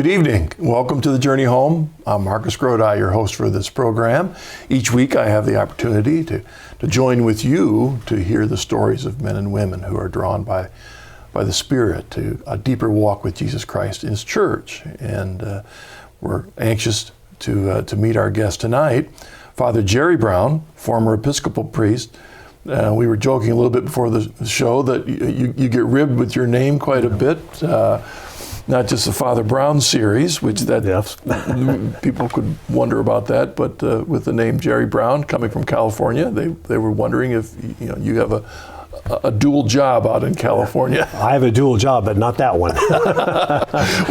Good evening. Welcome to The Journey Home. I'm Marcus Grodi, your host for this program. Each week I have the opportunity to join with you to hear the stories of men and women who are drawn by the Spirit to a deeper walk with Jesus Christ in His church. And we're anxious to meet our guest tonight, Father Jerry Brown, former Episcopal priest. We were joking a little bit before the show that you get ribbed with your name quite a bit. Not just the Father Brown series, which people could wonder about that, but with the name Jerry Brown coming from California, they were wondering if you have a dual job out in California. I have a dual job, but not that one.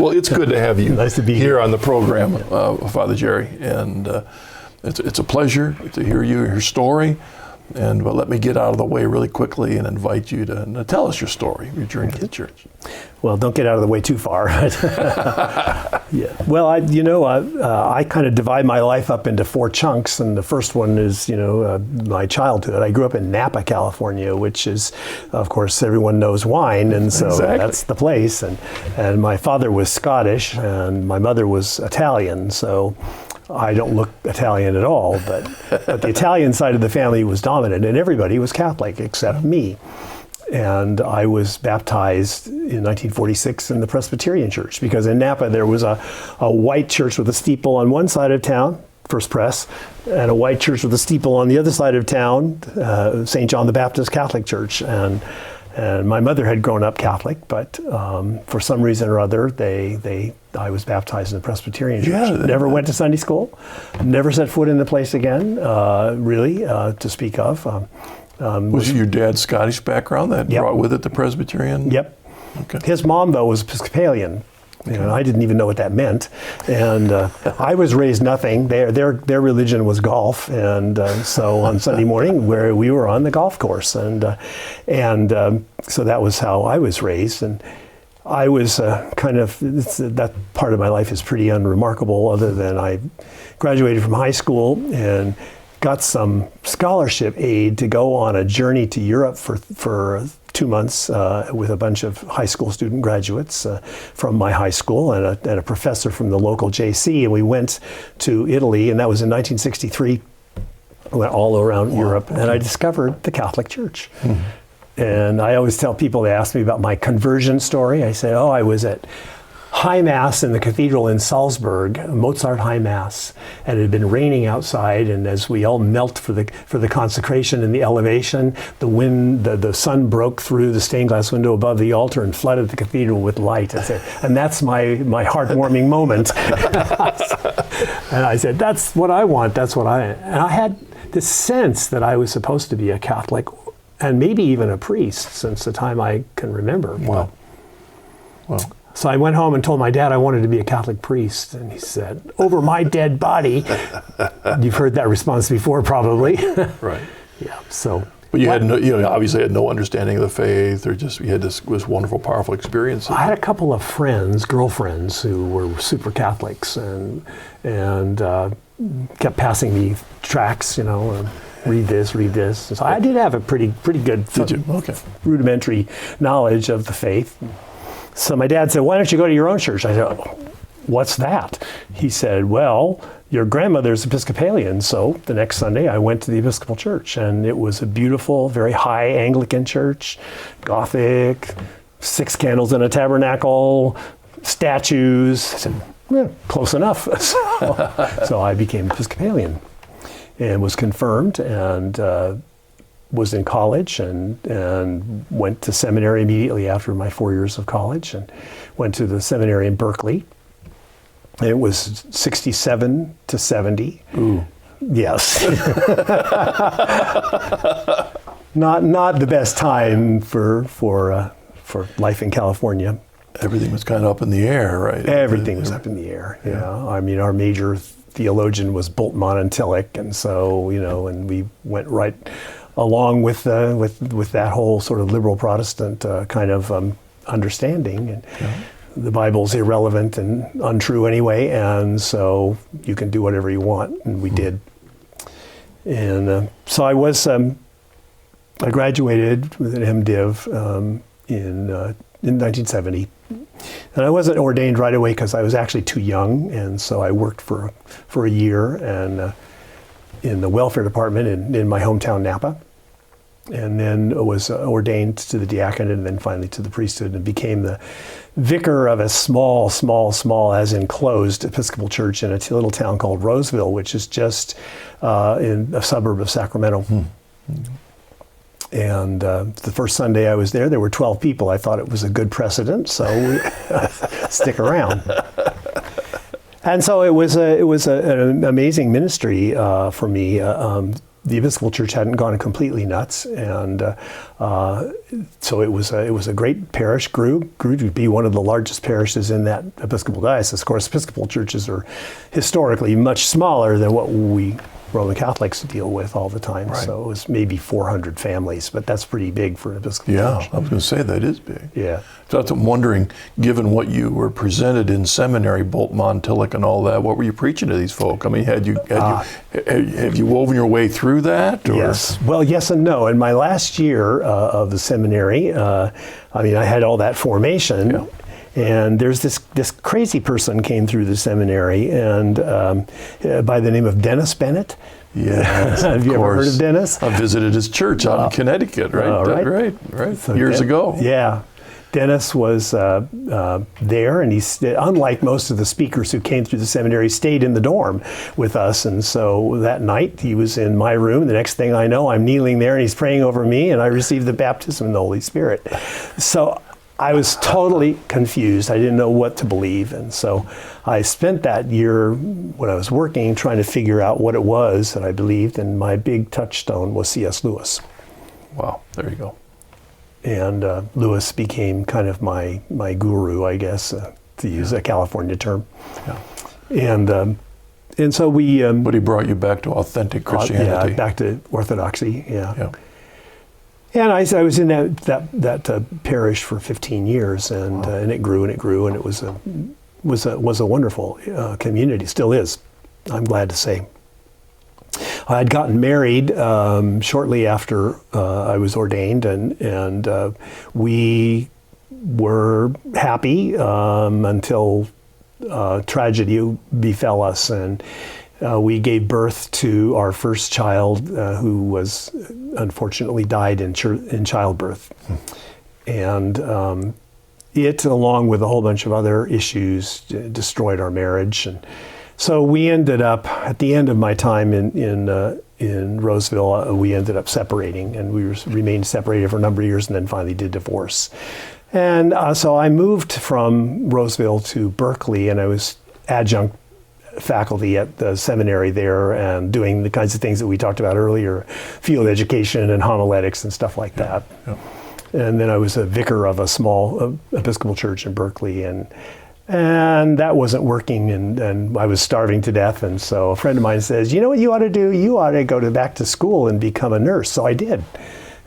Well, it's good to have you nice to be here on the program, Father Jerry, and it's a pleasure to hear your story. And let me get out of the way really quickly and invite you to tell us your story, your journey to the church. Well, don't get out of the way too far. Yeah. Well, I kind of divide my life up into four chunks, and the first one is, my childhood. I grew up in Napa, California, which is, of course, everyone knows wine, and so exactly. That's the place. And my father was Scottish, and my mother was Italian, so I don't look Italian at all, but the Italian side of the family was dominant, and everybody was Catholic except me. And I was baptized in 1946 in the Presbyterian Church, because in Napa there was a white church with a steeple on one side of town, First Pres, and a white church with a steeple on the other side of town, St. John the Baptist Catholic Church. And my mother had grown up Catholic, but for some reason or other, I was baptized in the Presbyterian Church. Never went to Sunday school, never set foot in the place again, really, to speak of. Was it your dad's Scottish background that brought with it the Presbyterian? Yep. Okay. His mom, though, was Episcopalian. Okay. And I didn't even know what that meant. And I was raised nothing. Their religion was golf. And so on Sunday morning, where we were on the golf course. And so that was how I was raised. And I was that part of my life is pretty unremarkable, other than I graduated from high school and got some scholarship aid to go on a journey to Europe for 2 months with a bunch of high school student graduates from my high school and a professor from the local JC. And we went to Italy, and that was in 1963. We went all around Europe, and I discovered the Catholic Church. Mm-hmm. And I always tell people, they ask me about my conversion story. I say, I was at High Mass in the cathedral in Salzburg, Mozart High Mass, and it had been raining outside, and as we all knelt for the consecration and the elevation, the sun broke through the stained glass window above the altar and flooded the cathedral with light. And that's my heartwarming moment. And I said, that's what I want, and I had this sense that I was supposed to be a Catholic, and maybe even a priest, since the time I can remember. Wow. So I went home and told my dad I wanted to be a Catholic priest, and he said, "Over my dead body." You've heard that response before, probably. Right. Yeah. So. But you obviously had no understanding of the faith, or just you had this wonderful, powerful experience. I had a couple of girlfriends, who were super Catholics, and kept passing me tracts, read this. So I did have a pretty good, rudimentary knowledge of the faith. So my dad said, "Why don't you go to your own church?" I said, "What's that?" He said, "Well, your grandmother's Episcopalian." So the next Sunday I went to the Episcopal Church, and it was a beautiful, very high Anglican church, Gothic, 6 candles in a tabernacle, statues. I said, close enough. So I became Episcopalian and was confirmed, and was in college and went to seminary immediately after my 4 years of college, and went to the seminary in Berkeley. It was 67 to 70. Ooh. Yes. Not the best time for life in California. Everything was kind of up in the air, right? Everything was up in the air. Yeah. I mean, our major theologian was Bultmann and Tillich, and so and we went right along with that whole sort of liberal Protestant kind of understanding. And the Bible's irrelevant and untrue anyway, and so you can do whatever you want, and we did. And so I graduated with an MDiv in 1970, And I wasn't ordained right away because I was actually too young, and so I worked for a year and in the welfare department in my hometown Napa, and then was ordained to the diaconate and then finally to the priesthood and became the vicar of a small, as in closed Episcopal church in a little town called Roseville, which is just in a suburb of Sacramento. And the first Sunday I was there were 12 people. I thought it was a good precedent, so stick around. And so it was an amazing ministry for me. The Episcopal Church hadn't gone completely nuts, and so it was a great parish. Grew to be one of the largest parishes in that Episcopal diocese. Of course, Episcopal churches are historically much smaller than what we Roman Catholics deal with all the time. Right. So it was maybe 400 families, but that's pretty big for an Episcopal church. I was going to say that is big. Yeah. So I'm wondering, given what you were presented in seminary, Bolt, Montilic, and all that, what were you preaching to these folk? I mean, have you woven your way through that? Or? Yes. Well, yes and no. In my last year of the seminary, I had all that formation. Yeah. And there's this crazy person came through the seminary, and by the name of Dennis Bennett. Yes, have you ever heard of Dennis? I visited his church out in Connecticut, right? Right. So years ago. Yeah. Dennis was there, and unlike most of the speakers who came through the seminary, stayed in the dorm with us. And so that night he was in my room. The next thing I know, I'm kneeling there, and he's praying over me, and I received the baptism in the Holy Spirit. So I was totally confused. I didn't know what to believe. And so I spent that year when I was working trying to figure out what it was that I believed. And my big touchstone was C.S. Lewis. Wow, there you go. And Lewis became kind of my guru, I guess, to use a California term. Yeah. And so we... but he brought you back to authentic Christianity. Yeah, back to orthodoxy, yeah. And I was in that parish for 15 years, and and it grew, and it was a wonderful community. Still is, I'm glad to say. I had gotten married shortly after I was ordained, and we were happy until tragedy befell us, and we gave birth to our first child, who was unfortunately died in childbirth. And it, along with a whole bunch of other issues, destroyed our marriage. And so we ended up, at the end of my time in Roseville, we ended up separating, and we remained separated for a number of years, and then finally did divorce. And so I moved from Roseville to Berkeley, and I was adjunct faculty at the seminary there and doing the kinds of things that we talked about earlier, field education and homiletics and stuff like that. Yeah. And then I was a vicar of a small Episcopal church in Berkeley, and that wasn't working, and I was starving to death. And so a friend of mine says, you know what you ought to do? You ought to go back to school and become a nurse. So I did.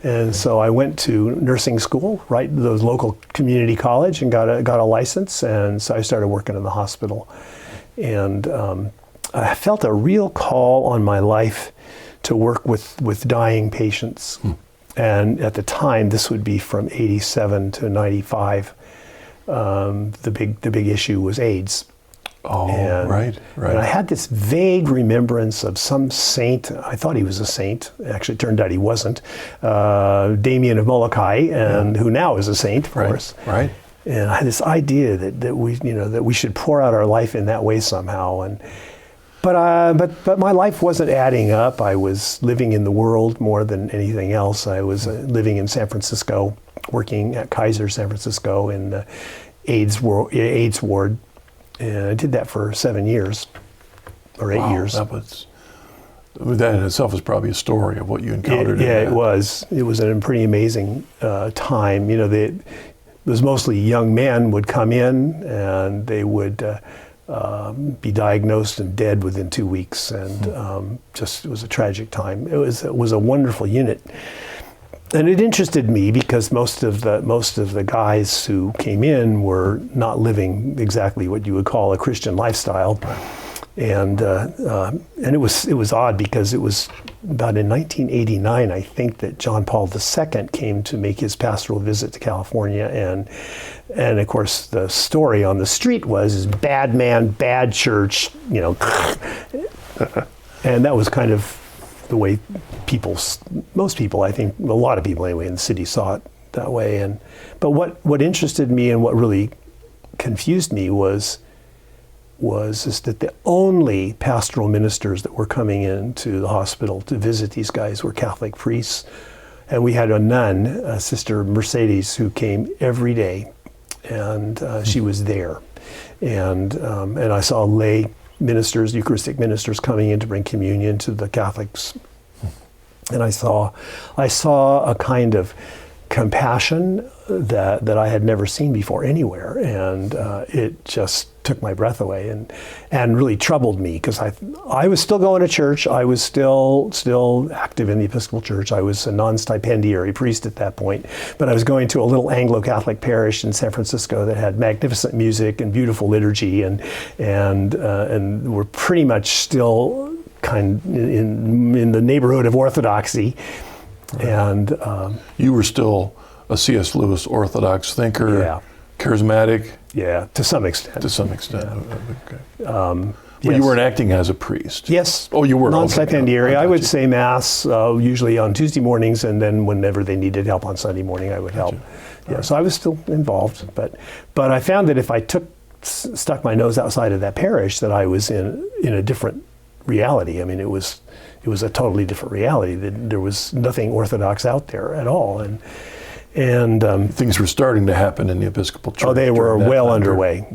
And so I went to nursing school, right, the local community college, and got a license. And so I started working in the hospital. And I felt a real call on my life to work with dying patients. And at the time, this would be from 87 to 95, the big issue was AIDS. Oh, right. And I had this vague remembrance of some saint. I thought he was a saint. Actually, it turned out he wasn't. Damien of Molokai, who now is a saint, of course. Right. And I had this idea that we should pour out our life in that way somehow. But my life wasn't adding up. I was living in the world more than anything else. I was living in San Francisco, working at Kaiser San Francisco in the AIDS ward. And I did that for 7 years, or 8 years. That in itself is probably a story of what you encountered. It was. It was a pretty amazing time. It was mostly young men would come in, and they would be diagnosed and dead within 2 weeks, and it was a tragic time. It was a wonderful unit. And it interested me because most of the guys who came in were not living exactly what you would call a Christian lifestyle. And it was odd because it was about in 1989, I think, that John Paul II came to make his pastoral visit to California, and of course the story on the street was bad man, bad church, and that was kind of the way most people, I think, a lot of people anyway in the city saw it that way. But what interested me and what really confused me was that the only pastoral ministers that were coming into the hospital to visit these guys were Catholic priests. And we had a nun, Sister Mercedes, who came every day, and she was there. And I saw lay ministers, Eucharistic ministers, coming in to bring communion to the Catholics. And I saw a kind of compassion that I had never seen before anywhere, and it just took my breath away and really troubled me, because I was still going to church. I was still active in the Episcopal Church. I was a non-stipendiary priest at that point, but I was going to a little Anglo-Catholic parish in San Francisco that had magnificent music and beautiful liturgy, and were pretty much still kind in the neighborhood of orthodoxy. And you were still a C.S. Lewis Orthodox thinker, yeah, charismatic. Yeah, to some extent. To some extent. Yeah. Okay. But you weren't acting as a priest. Yes. Oh, you were. Non-stipendiary. I would say Mass usually on Tuesday mornings, and then whenever they needed help on Sunday morning, I would help. Yeah. Right. So I was still involved, but I found that if I stuck my nose outside of that parish, that I was in a different reality. I mean, it was a totally different reality. There was nothing Orthodox out there at all, and things were starting to happen in the Episcopal Church. Oh, they were well underway.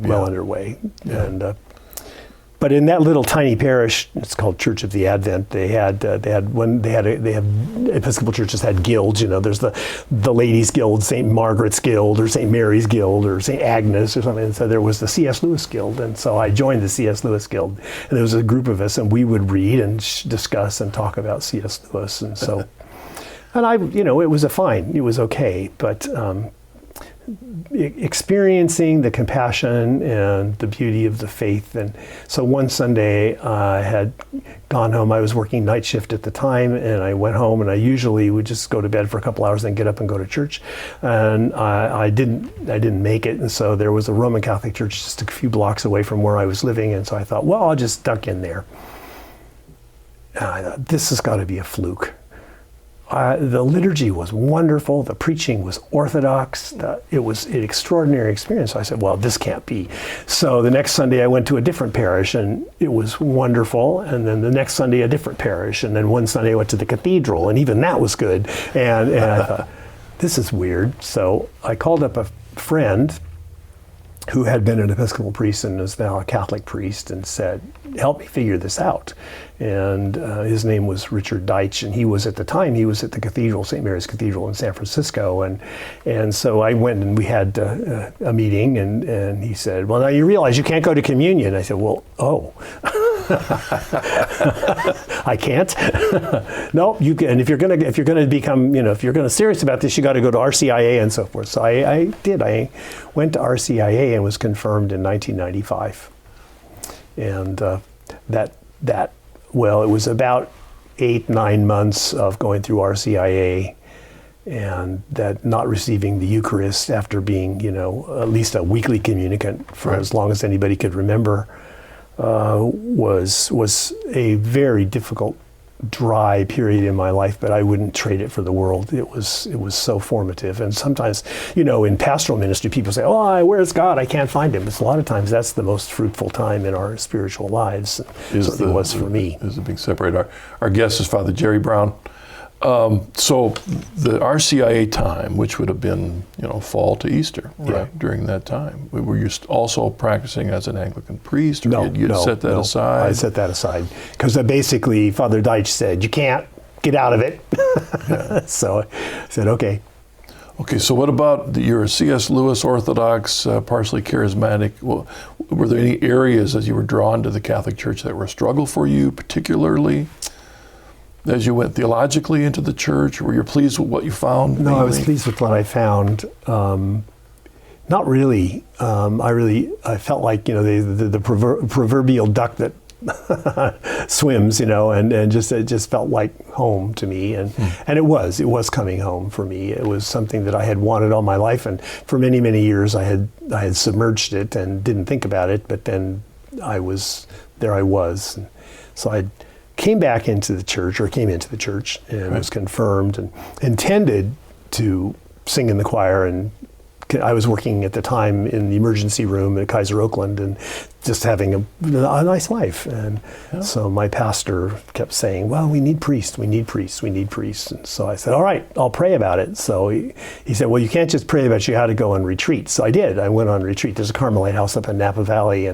And but in that little tiny parish, it's called Church of the Advent. They had Episcopal churches had guilds. There's the Ladies Guild, St. Margaret's Guild, or St. Mary's Guild, or St. Agnes, or something. And so there was the C.S. Lewis Guild, and so I joined the C.S. Lewis Guild. And there was a group of us, and we would read and discuss and talk about C.S. Lewis, and so. And it was it was okay, but experiencing the compassion and the beauty of the faith. And so one Sunday I had gone home. I was working night shift at the time, and I went home, and I usually would just go to bed for a couple hours, then get up and go to church. And I didn't make it, and so there was a Roman Catholic church just a few blocks away from where I was living, and so I thought, well, I'll just duck in there. And I thought, this has got to be a fluke. The liturgy was wonderful. The preaching was orthodox. It was an extraordinary experience. So I said, well, this can't be. So the next Sunday I went to a different parish, and it was wonderful. And then the next Sunday a different parish. And then one Sunday I went to the cathedral, and even that was good. And I thought, this is weird. So I called up a friend who had been an Episcopal priest and is now a Catholic priest, and said, help me figure this out. And his name was Richard Deitch, and he was at the cathedral, St. Mary's Cathedral in San Francisco. And so I went, and we had a meeting, and he said, well, now you realize you can't go to communion. I said, well, oh. I can't. No, you can. And if you're going to become, if you're going to serious about this, you got to go to RCIA and so forth. So I did. I went to RCIA and was confirmed in 1995. And it was about 8-9 months of going through RCIA, and that not receiving the Eucharist after being, at least a weekly communicant for as long as anybody could remember. Was a very difficult, dry period in my life, but I wouldn't trade it for the world. It was so formative. And sometimes, in pastoral ministry, people say, oh, where's God? I can't find him. But a lot of times that's the most fruitful time in our spiritual lives. It was for me. There's a big separator. Our guest is Father Jerry Brown. So the RCIA time, which would have been, fall to Easter, right? Yeah. During that time, were you also practicing as an Anglican priest, or you set that aside? I set that aside because basically Father Deitch said, you can't get out of it. Yeah. So I said, okay. Okay, so what about you're a C.S. Lewis Orthodox, partially charismatic. Well, were there any areas as you were drawn to the Catholic Church that were a struggle for you, particularly? As you went theologically into the church, were you pleased with what you found? No, I was pleased with what I found. Not really. I felt like the proverbial duck that swims, and just it just felt like home to me, and it was coming home for me. It was something that I had wanted all my life, and for many years I had submerged it and didn't think about it, but then I was. And so I came into the church and was confirmed and intended to sing in the choir, and I was working at the time in the emergency room at Kaiser Oakland and just having a nice life. And so my pastor kept saying, well, we need priests. And so I said, all right, I'll pray about it. So he said, well, you can't just pray about you how to go on retreat. So I did. I went on retreat. There's a Carmelite house up in Napa Valley,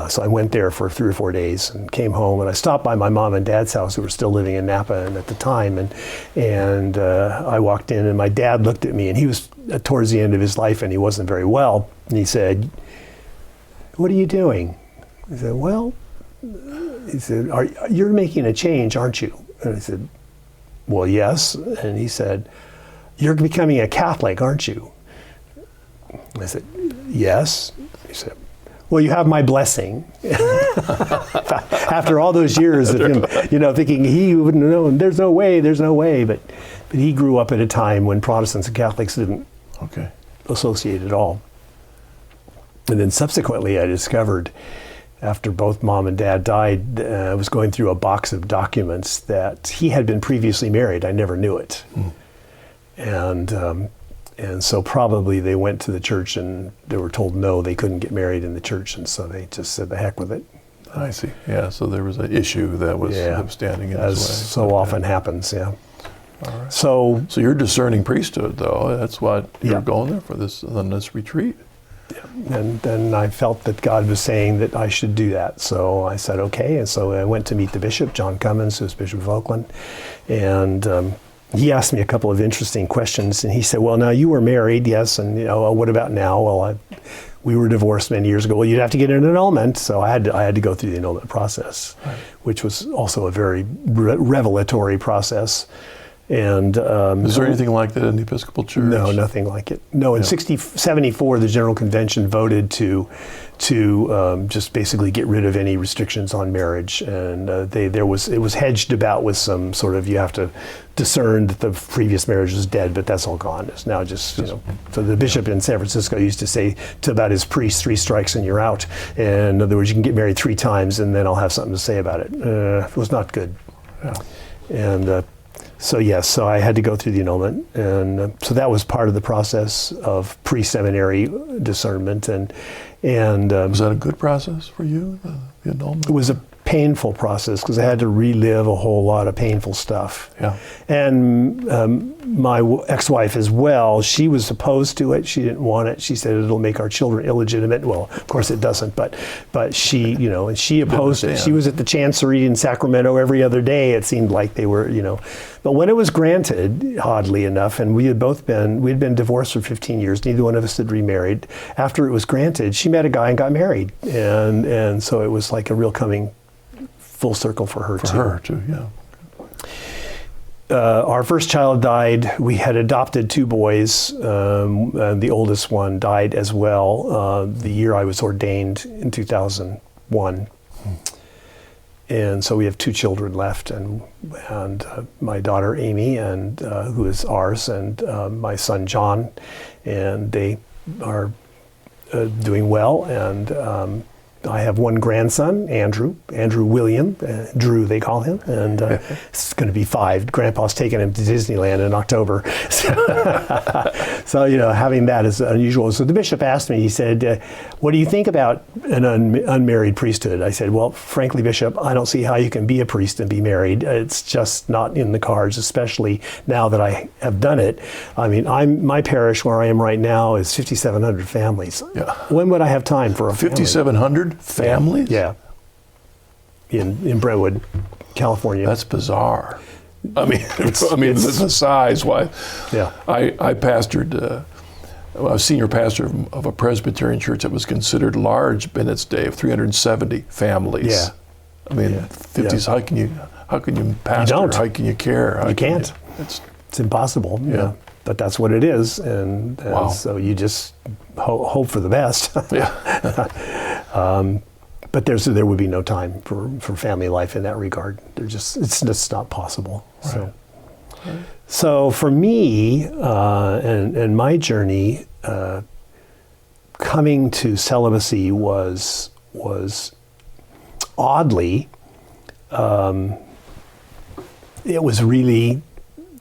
so I went there for 3 or 4 days and came home, and I stopped by my mom and dad's house, who were still living in Napa and at the time, and I walked in, and my dad looked at me, and he was towards the end of his life and he wasn't very well, and he said, what are you doing? I said, well, you're making a change, aren't you? And I said, well, yes. And he said, you're becoming a Catholic, aren't you? I said, yes. He said, well, you have my blessing. After all those years of him, thinking he wouldn't know, there's no way. But he grew up at a time when Protestants and Catholics didn't associate at all. And then subsequently I discovered, after both mom and dad died, I was going through a box of documents that he had been previously married. I never knew it. And so probably they went to the church and they were told no, they couldn't get married in the church, and so they just said the heck with it. I see. Yeah, so there was an issue that was standing in his way. As so often happens, yeah. All right. So you're discerning priesthood, though. That's what you're going there for on this retreat. Yeah. And then I felt that God was saying that I should do that. So I said, okay. And so I went to meet the bishop, John Cummins, who's Bishop of Oakland, and he asked me a couple of interesting questions, and he said, well, now you were married, yes, and what about now? Well, we were divorced many years ago. Well, you'd have to get an annulment, so I had to go through the annulment process, which was also a very revelatory process. And is there anything like that in the Episcopal Church? No, nothing like it. No, in 74, the General Convention voted to just basically get rid of any restrictions on marriage, and it was hedged about with some sort of, you have to discern that the previous marriage is dead, but that's all gone. It's now just So the bishop in San Francisco used to say about his priest, 3 strikes and you're out. And in other words, you can get married 3 times and then I'll have something to say about it. It was not good. Yeah. And so I had to go through the annulment, and so that was part of the process of pre-seminary discernment, and was that a good process for you, the annulment? It was a painful process because I had to relive a whole lot of painful stuff. Yeah. And my ex-wife as well, she was opposed to it. She didn't want it. She said it'll make our children illegitimate. Well, of course it doesn't, but she, and she opposed it. She was at the chancery in Sacramento every other day. It seemed like they were, But when it was granted, oddly enough, and we had been divorced for 15 years, neither one of us had remarried. After it was granted, she met a guy and got married. And so it was like a real coming full circle for her too. For her too, yeah. Our first child died. We had adopted 2 boys. The oldest one died as well the year I was ordained in 2001. And so we have 2 children left, and my daughter Amy, and who is ours, and my son John, and they are doing well. And I have 1 grandson, Andrew William, Drew they call him, and it's going to be 5. Grandpa's taking him to Disneyland in October. So having that is unusual. So the bishop asked me, he said, what do you think about an unmarried priesthood? I said, well, frankly, Bishop, I don't see how you can be a priest and be married. It's just not in the cards, especially now that I have done it. I mean, my parish where I am right now is 5,700 families. Yeah. When would I have time for a 5,700 families? Yeah. In Brentwood, California. That's bizarre. I mean, the size. Why? Yeah. I pastored. I was senior pastor of a Presbyterian church that was considered large in its day, of 370 families. Yeah. I mean, 50s. Yeah. How can you pastor? How can you care? You can't. It's impossible. Yeah. But that's what it is, and so you just hope for the best. Yeah. but there would be no time for family life in that regard. It's just not possible. Right. So for me and my journey, coming to celibacy was oddly, it was really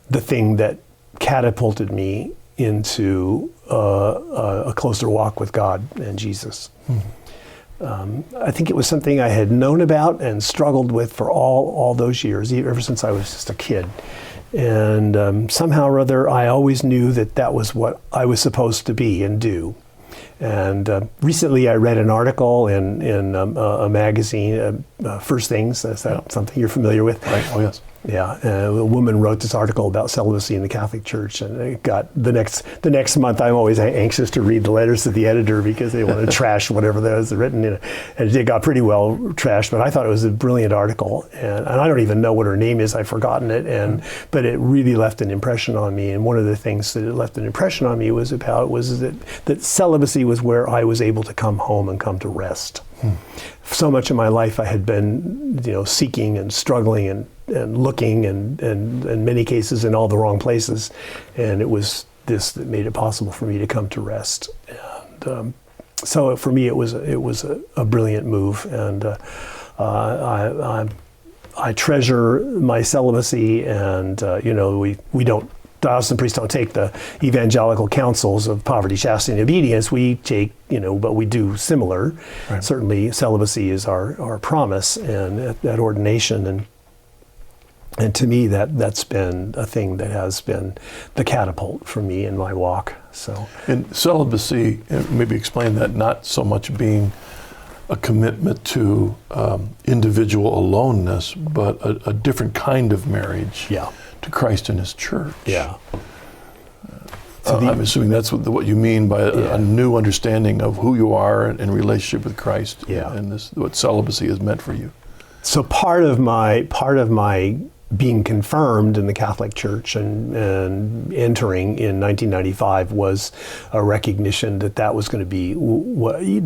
the thing that catapulted me into a closer walk with God and Jesus. I think it was something I had known about and struggled with for all those years, ever since I was just a kid. And somehow or other, I always knew that was what I was supposed to be and do. And recently I read an article in a magazine, First Things. Is that something you're familiar with? Right. Oh, yes. Yeah, a woman wrote this article about celibacy in the Catholic Church, and it got the next month. I'm always anxious to read the letters to the editor because they want to trash whatever that was written in it, and it got pretty well trashed. But I thought it was a brilliant artitle, and I don't even know what her name is. I've forgotten it, but it really left an impression on me. And one of the things that it left an impression on me was that celibacy was where I was able to come home and come to rest. So much of my life I had been, seeking and struggling and looking and in many cases in all the wrong places, and it was this that made it possible for me to come to rest. And so for me it was a brilliant move, and I treasure my celibacy, and we don't. Diocesan priests don't take the evangelical counsels of poverty, chastity, and obedience. We take, but we do similar. Right. Certainly, celibacy is our promise and at ordination, and to me that's been a thing that has been the catapult for me in my walk. So, and celibacy, maybe explain that, not so much being a commitment to individual aloneness, but a different kind of marriage. Yeah. To Christ and His church. Yeah. I'm assuming that's what you mean by a new understanding of who you are in relationship with Christ. Yeah. And what celibacy is meant for you. So part of my being confirmed in the Catholic Church and entering in 1995 was a recognition that was going to be,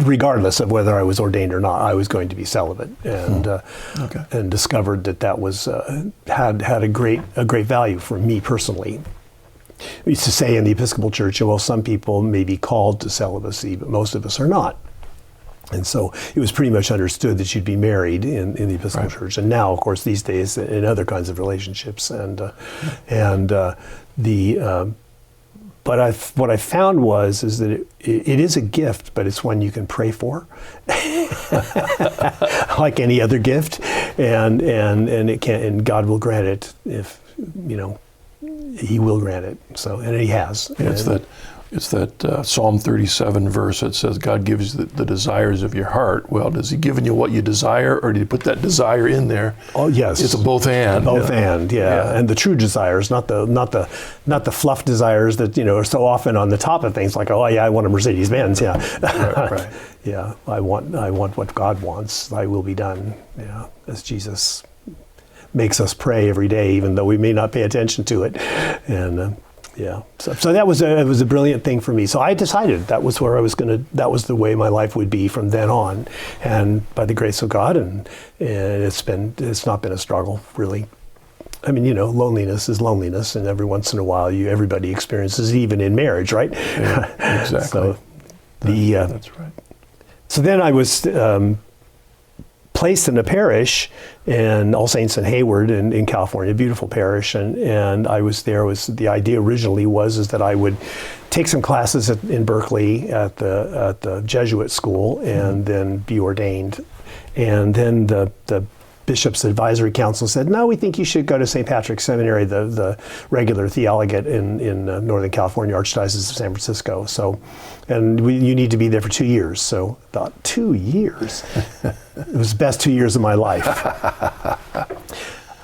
regardless of whether I was ordained or not, I was going to be celibate, and discovered that was had a great value for me personally. We used to say in the Episcopal Church, well, some people may be called to celibacy, but most of us are not. And so it was pretty much understood that you'd be married in the Episcopal Church, and now, of course, these days in other kinds of relationships. But what I found is that it is a gift, but it's one you can pray for, like any other gift, and it can, and God will grant it if He will grant it. So, and He has. Yeah, it's that Psalm 37 verse that says God gives the desires of your heart. Well, has He given you what you desire, or did He put that desire in there? Oh, yes. It's a both and. Both and, yeah. And the true desires, not the fluff desires that are so often on the top of things, like, oh yeah, I want a Mercedes Benz, yeah. Right. Yeah, I want what God wants. Thy will be done. Yeah, as Jesus makes us pray every day, even though we may not pay attention to it, and. So that was it was a brilliant thing for me. So I decided that was where I was that was the way my life would be from then on, and by the grace of God, and it's not been a struggle really. I mean, loneliness is loneliness, and every once in a while, everybody experiences it, even in marriage, right? Yeah, exactly. So that's right. So then I was placed in a parish in All Saints and Hayward in California, a beautiful parish, and I was there. The idea originally was that I would take some classes in Berkeley at the Jesuit school and then be ordained, and then the Bishop's Advisory Council said, no, we think you should go to St. Patrick's Seminary, the regular theologate in Northern California, Archdiocese of San Francisco. So, and you need to be there for 2 years. So I thought, 2 years? It was the best 2 years of my life.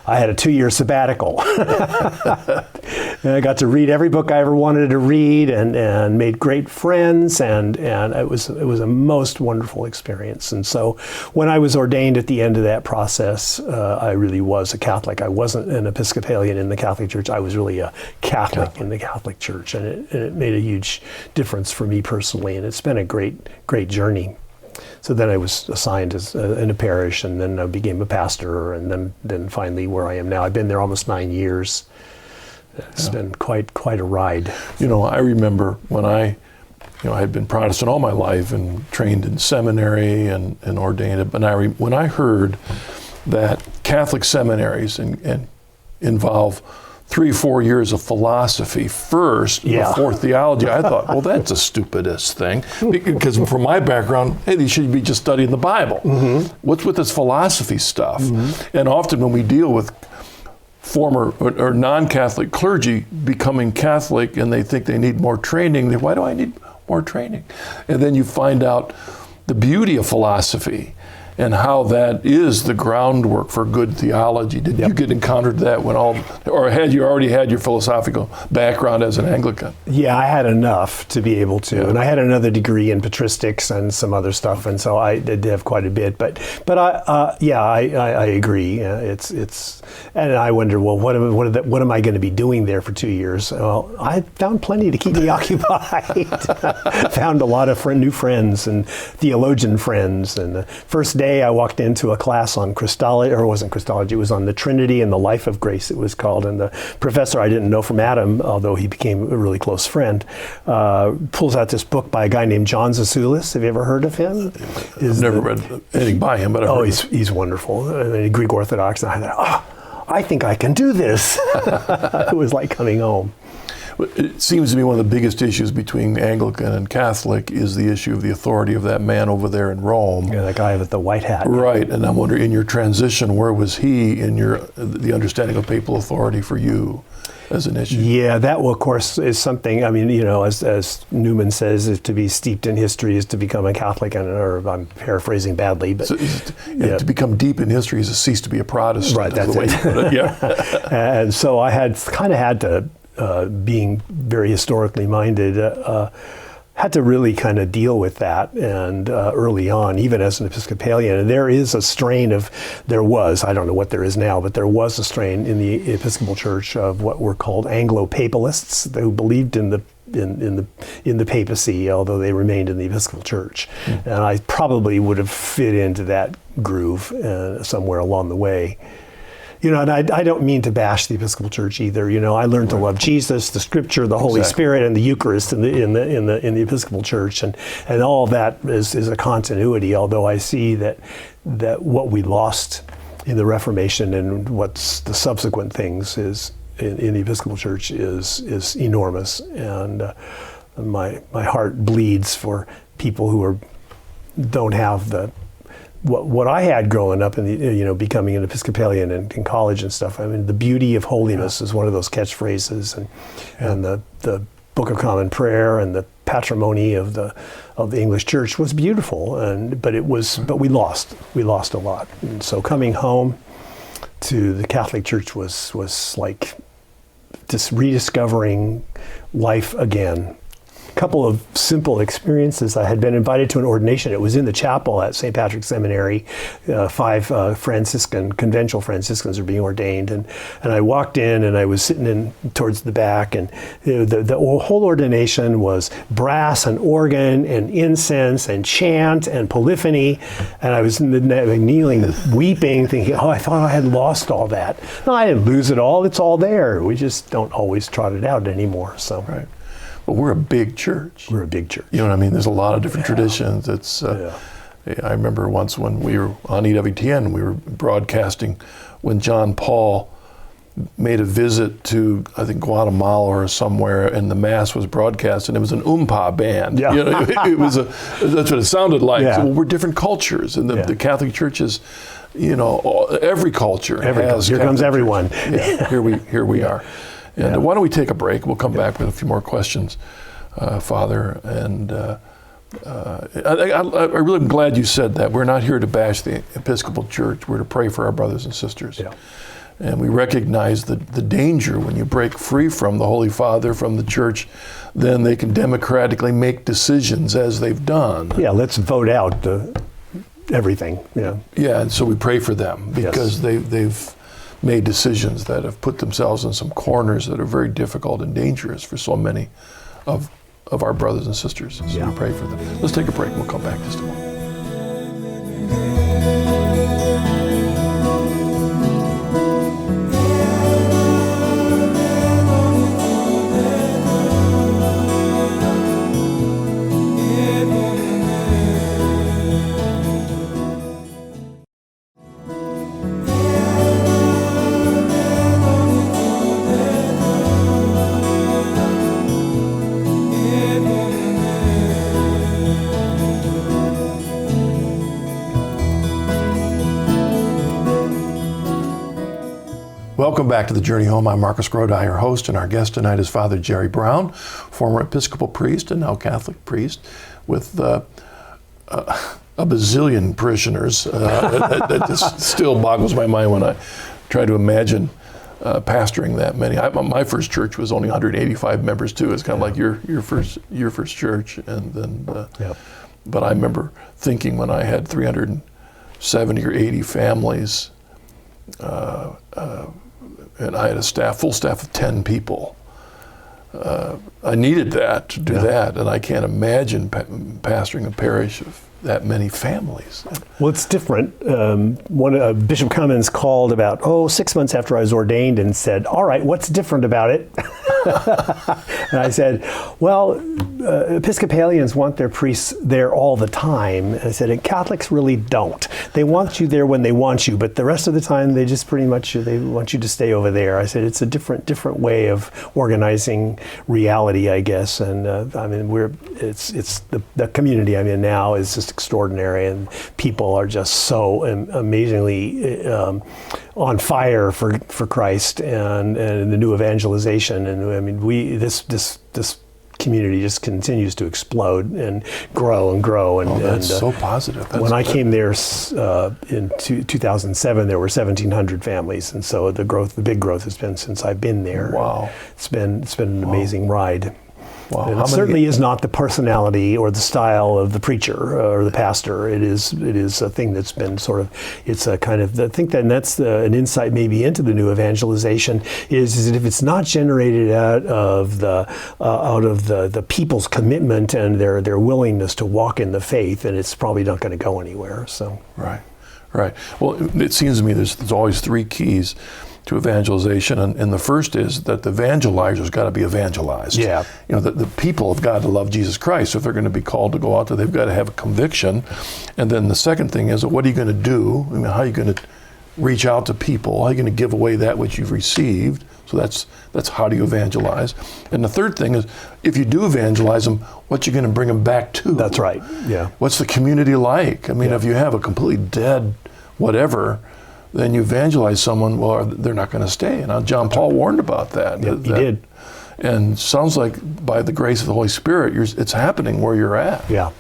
I had a 2-year sabbatical. And I got to read every book I ever wanted to read, and made great friends, and it was a most wonderful experience. And so when I was ordained at the end of that process, I really was a Catholic. I wasn't an Episcopalian in the Catholic Church. I was really a Catholic in the Catholic Church, and it made a huge difference for me personally, and it's been a great journey. So then I was assigned in a parish, and then I became a pastor, and then finally where I am now. I've been there almost 9 years. It's been quite a ride. I remember when I had been Protestant all my life and trained in seminary and ordained. But when I heard that Catholic seminaries and involve 3-4 years of philosophy first before theology, I thought, well, that's the stupidest thing. Because from my background, hey, they should be just studying the Bible. What's with this philosophy stuff? And often when we deal with former or non-Catholic clergy becoming Catholic and they think they need more training, why do I need more training? And then you find out the beauty of philosophy and how that is the groundwork for good theology. Did you get encountered that or had you already had your philosophical background as an Anglican? Yeah, I had enough to be able to, and I had another degree in patristics and some other stuff, and so I did have quite a bit. But I agree. It's, and I wonder, well, what am I going to be doing there for 2 years? Well, I found plenty to keep me occupied. Found a lot of new friends and theologian friends, and the first day I walked into a class on Christology, or it wasn't Christology, it was on the Trinity and the Life of Grace, it was called. And the professor, I didn't know from Adam, although he became a really close friend, pulls out this book by a guy named John Zasulis. Have you ever heard of him? I've never read anything by him, but I've heard he's wonderful. Greek Orthodox. And I thought, I think I can do this. It was like coming home. It seems to me one of the biggest issues between Anglican and Catholic is the issue of the authority of that man over there in Rome. Yeah, that guy with the white hat. Right, and I'm wondering, in your transition, where was he in the understanding of papal authority for you as an issue? Yeah, that, of course, is something, as Newman says, is to be steeped in history is to become a Catholic, or I'm paraphrasing badly, but... To become deep in history is to cease to be a Protestant. Right, that's it. And so I had to, being very historically minded, had to really kind of deal with that, and early on, even as an Episcopalian. And there is a strain I don't know what there is now, but there was a strain in the Episcopal Church of what were called Anglo-Papalists, who believed in the papacy, although they remained in the Episcopal Church. And I probably would have fit into that groove somewhere along the way. And I don't mean to bash the Episcopal Church either. I learned to love Jesus, the Scripture, the Holy Spirit, and the Eucharist in the Episcopal Church, and all of that is a continuity. Although I see that what we lost in the Reformation and what's the subsequent things is in the Episcopal Church is enormous, and my heart bleeds for people who don't have the. What I had growing up in becoming an Episcopalian in college and stuff. I mean, the beauty of holiness is one of those catchphrases, and the Book of Common Prayer and the patrimony of the English Church was beautiful, but we lost a lot. And so coming home to the Catholic Church was like just rediscovering life again. Couple of simple experiences. I had been invited to an ordination. It was in the chapel at St. Patrick's Seminary. 5 conventual Franciscans are being ordained, and I walked in, and I was sitting in towards the back, and the whole ordination was brass and organ and incense and chant and polyphony, and I was kneeling, weeping, thinking, I thought I had lost all that. No, I didn't lose it all. It's all there. We just don't always trot it out anymore. So. Right. But we're a big church. We're a big church. You know what I mean? There's a lot of different traditions. I remember once when we were on EWTN, we were broadcasting when John Paul made a visit to, I think, Guatemala or somewhere, and the Mass was broadcast, and it was an oompa band. Yeah. That's what it sounded like. Yeah. So, we're different cultures, and the Catholic Church is, every culture has. Here comes everyone. Yeah, here we are. And why don't we take a break? We'll come back with a few more questions, Father. And I really am glad you said that. We're not here to bash the Episcopal Church. We're to pray for our brothers and sisters. Yeah. And we recognize the danger when you break free from the Holy Father, from the Church, then they can democratically make decisions as they've done. Yeah, let's vote out everything. Yeah. Yeah, and so we pray for them because they've made decisions that have put themselves in some corners that are very difficult and dangerous for so many of our brothers and sisters. So we pray for them. Let's take a break and we'll come back just a moment. Welcome back to The Journey Home. I'm Marcus Grodi, your host, and our guest tonight is Father Jerry Brown, former Episcopal priest and now Catholic priest with a bazillion parishioners. That just still boggles my mind when I try to imagine pastoring that many. My first church was only 185 members too. It's kind of like your first church, and then. But I remember thinking when I had 370 or 80 families. And I had a full staff of 10 people. I needed that to do that, and I can't imagine pastoring a parish of that many families. Well, it's different. Bishop Cummins called about 6 months after I was ordained and said, "All right, what's different about it?" And I said, "Well, Episcopalians want their priests there all the time." And I said, "And Catholics really don't. They want you there when they want you, but the rest of the time they just pretty much they want you to stay over there." I said, "It's a different way of organizing reality, I guess." And I mean, it's the community I'm in now is just extraordinary, and people are just so amazingly on fire for Christ and the new evangelization. And I mean, this community just continues to explode and grow and grow. And that's so positive. When I came there in 2007, there were 1,700 families, and so the big growth has been since I've been there. Wow, it's been an amazing ride. Wow. And it certainly is not the personality or the style of the preacher or the pastor. It is a thing that's been it's a kind of, I think that's an insight maybe into the new evangelization is that if it's not generated out of the people's commitment and their willingness to walk in the faith, then it's probably not going to go anywhere. So Right. Well, it seems to me there's always three keys to evangelization, and the first is that the evangelizer's got to be evangelized. Yeah. You know, the people have got to love Jesus Christ. So if they're going to be called to go out there, they've got to have a conviction. And then the second thing is, what are you going to do? I mean, how are you going to reach out to people? How are you going to give away that which you've received? So that's how do you evangelize. And the third thing is, if you do evangelize them, what you going to bring them back to? That's right. Yeah. What's the community like? I mean, if you have a completely dead whatever, then you evangelize someone, well, they're not going to stay. And John Paul warned about that. Yep, he did. And sounds like by the grace of the Holy Spirit, it's happening where you're at. Yeah,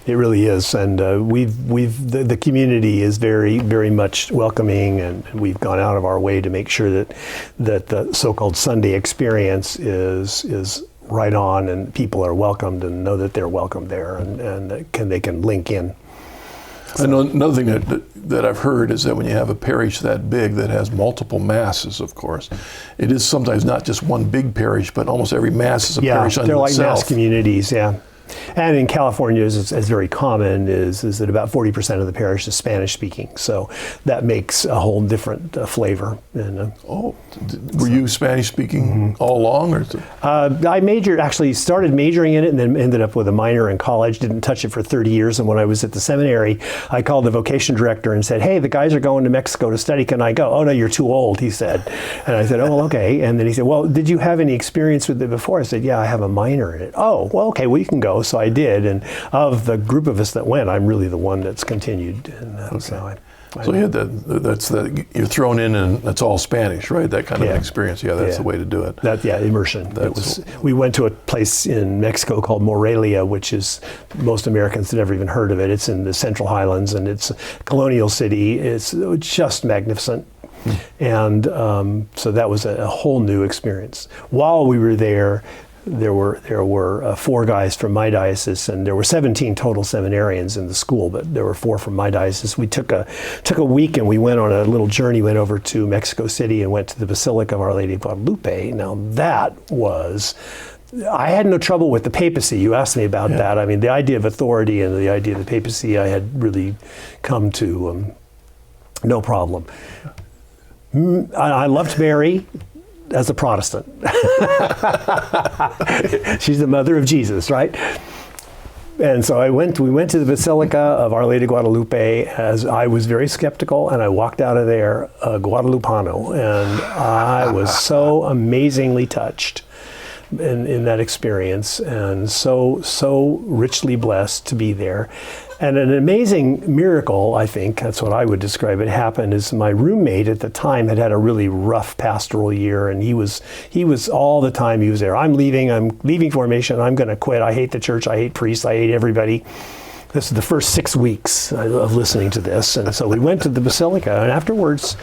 it really is. And the community is very, very much welcoming, and we've gone out of our way to make sure that the so-called Sunday experience is right on, and people are welcomed and know that they're welcome there, and they can link in. I know another thing that I've heard is that when you have a parish that big that has multiple masses, of course, it is sometimes not just one big parish, but almost every mass is a parish unto itself. They're like mass communities, yeah. And in California, as very common, is that about 40% of the parish is Spanish-speaking. So that makes a whole different flavor. And, were you Spanish-speaking all along? Or I started majoring in it and then ended up with a minor in college. Didn't touch it for 30 years. And when I was at the seminary, I called the vocation director and said, "Hey, the guys are going to Mexico to study. Can I go?" "Oh, no, you're too old," he said. And I said, "Oh, well, okay." And then he said, "Well, did you have any experience with it before?" I said, "Yeah, I have a minor in it." "Oh, well, okay, well, you can go." So I did, and of the group of us that went, I'm really the one that's continued. And so you had you're thrown in and it's all Spanish, right? That kind of experience. Yeah, that's the way to do it. Immersion. We went to a place in Mexico called Morelia, which is, most Americans have never even heard of it. It's in the Central Highlands, and it's a colonial city. It's just magnificent. And so that was a whole new experience. While we were there were 4 guys from my diocese, and there were 17 total seminarians in the school, but there were 4 from my diocese. We took a week and we went on a little journey, went over to Mexico City and went to the Basilica of Our Lady of Guadalupe. Now I had no trouble with the papacy. You asked me about that. I mean, the idea of authority and the idea of the papacy, I had really come to no problem. I loved Mary as a Protestant. She's the mother of Jesus, right? And so we went to the Basilica of Our Lady of Guadalupe, as I was very skeptical, and I walked out of there Guadalupano, and I was so amazingly touched in that experience, and so richly blessed to be there. And an amazing miracle, I think, that's what I would describe it, happened is my roommate at the time had a really rough pastoral year, and he was all the time he was there. I'm leaving formation, I'm going to quit. I hate the church, I hate priests, I hate everybody. This is the first 6 weeks of listening to this. And so we went to the Basilica, and afterwards,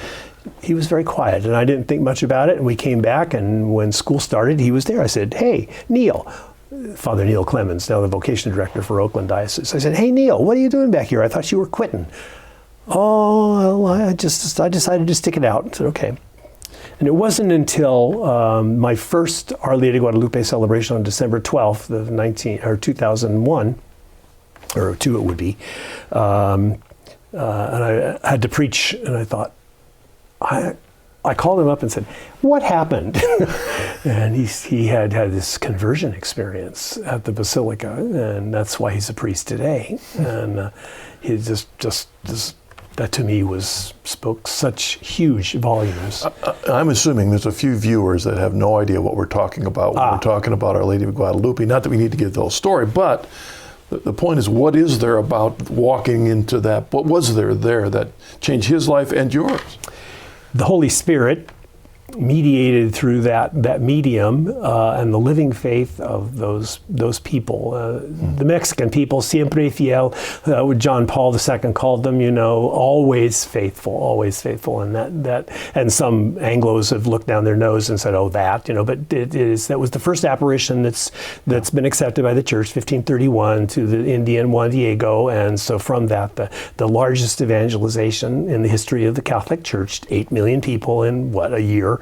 he was very quiet, and I didn't think much about it. And we came back, and when school started, he was there. I said, "Hey, Neil," Father Neil Clemens, now the vocation director for Oakland Diocese. I said, "Hey, Neil, what are you doing back here? I thought you were quitting." "Oh, well, I decided to stick it out." I said, "Okay." And it wasn't until my first Arleta Guadalupe celebration on December 12th of 2001, or 2 it would be, and I had to preach, and I thought, I called him up and said, "What happened?" And he had this conversion experience at the Basilica, and that's why he's a priest today. And he just that to me spoke such huge volumes. I'm assuming there's a few viewers that have no idea what we're talking about when we're talking about Our Lady of Guadalupe. Not that we need to give the whole story, but the point is, what is there about walking into that? What was there that changed his life and yours? The Holy Spirit mediated through that medium and the living faith of those people. The Mexican people, siempre fiel, what John Paul II called them, always faithful, and that and some Anglos have looked down their nose and said, "Oh, that," but that was the first apparition that's been accepted by the Church, 1531, to the Indian Juan Diego, and so from that, the largest evangelization in the history of the Catholic Church, 8 million people in a year.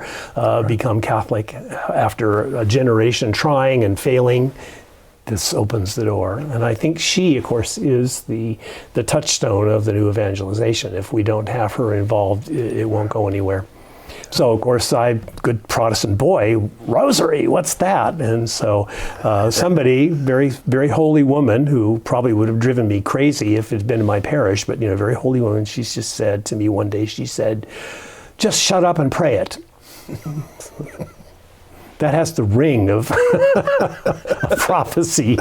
Become Catholic after a generation trying and failing. This opens the door. And I think she, of course, is the touchstone of the new evangelization. If we don't have her involved, it won't go anywhere. So, of course, good Protestant boy, rosary, what's that? And so somebody, very, very holy woman, who probably would have driven me crazy if it had been in my parish, but, very holy woman, she just said to me one day, she said, "Just shut up and pray it." That has the ring of prophecy.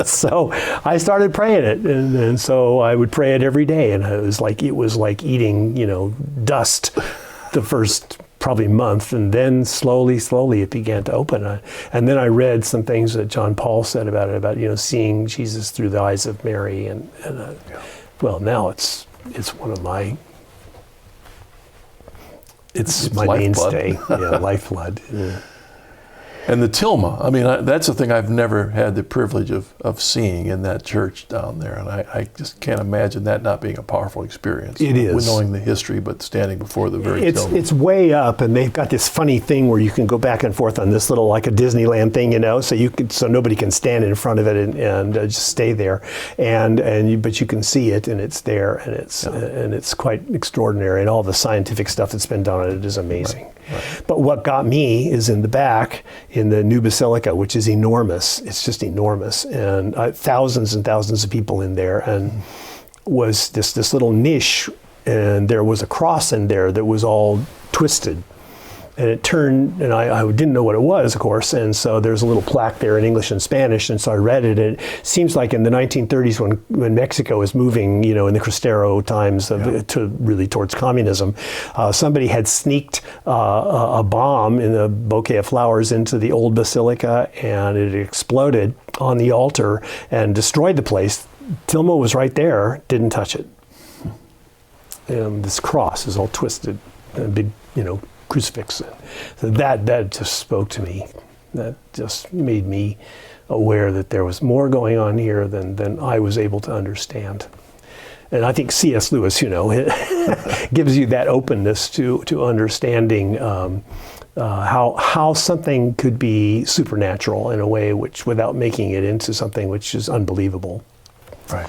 So I started praying it, and so I would pray it every day, and it was like eating, dust the first probably month, and then slowly it began to open. And then I read some things that John Paul said about it, seeing Jesus through the eyes of Mary, and well, now it's one of my. It's my mainstay, lifeblood. Yeah. And the tilma, that's a thing I've never had the privilege of seeing in that church down there. And I just can't imagine that not being a powerful experience. It is. With knowing the history, but standing before the very tilma. It's way up, and they've got this funny thing where you can go back and forth on this little, like a Disneyland thing, so nobody can stand in front of it and just stay there. But you can see it, and it's there, and it's quite extraordinary, and all the scientific stuff that's been done on it is amazing. Right. But what got me is in the back, in the new Basilica, which is enormous. It's just enormous, and thousands and thousands of people in there, and was this little niche, and there was a cross in there that was all twisted. And it turned, and I didn't know what it was, of course, and so there's a little plaque there in English and Spanish, and so I read it, and it seems like in the 1930s when Mexico was moving, in the Cristero times towards communism, somebody had sneaked a bomb in a bouquet of flowers into the old basilica, and it exploded on the altar and destroyed the place. Tilma was right there, didn't touch it. And this cross is all twisted, a big, crucifix. So that just spoke to me. That just made me aware that there was more going on here than I was able to understand. And I think C.S. Lewis, gives you that openness to understanding how something could be supernatural in a way without making it into something which is unbelievable. Right.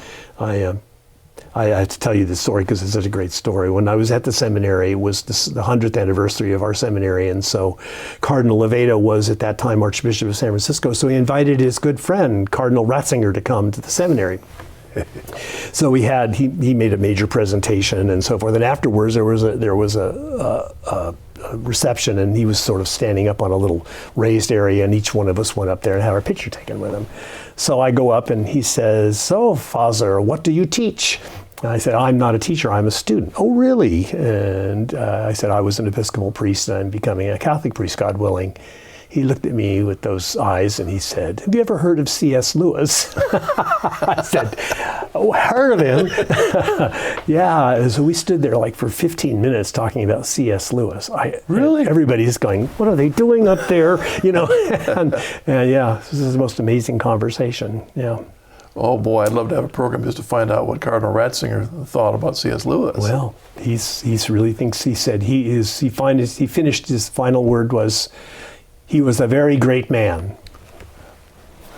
I have to tell you this story because it's such a great story. When I was at the seminary, it was the 100th anniversary of our seminary, and so Cardinal Arleta was at that time Archbishop of San Francisco, so he invited his good friend, Cardinal Ratzinger, to come to the seminary. So he made a major presentation and so forth. And afterwards, there was a reception, and he was sort of standing up on a little raised area, and each one of us went up there and had our picture taken with him. So I go up, and he says, "So, Father, what do you teach?" And I said, "I'm not a teacher, I'm a student." "Oh, really?" And I said, "I was an Episcopal priest, and I'm becoming a Catholic priest, God willing." He looked at me with those eyes and he said, "Have you ever heard of C.S. Lewis?" I said, "Oh, heard of him?" Yeah, and so we stood there like for 15 minutes talking about C.S. Lewis. Really? Everybody's going, "What are they doing up there?" and yeah, this is the most amazing conversation. Yeah. Oh boy, I'd love to have a program just to find out what Cardinal Ratzinger thought about C.S. Lewis. Well, he's really thinks, he said he finished, his final word was, he was a very great man.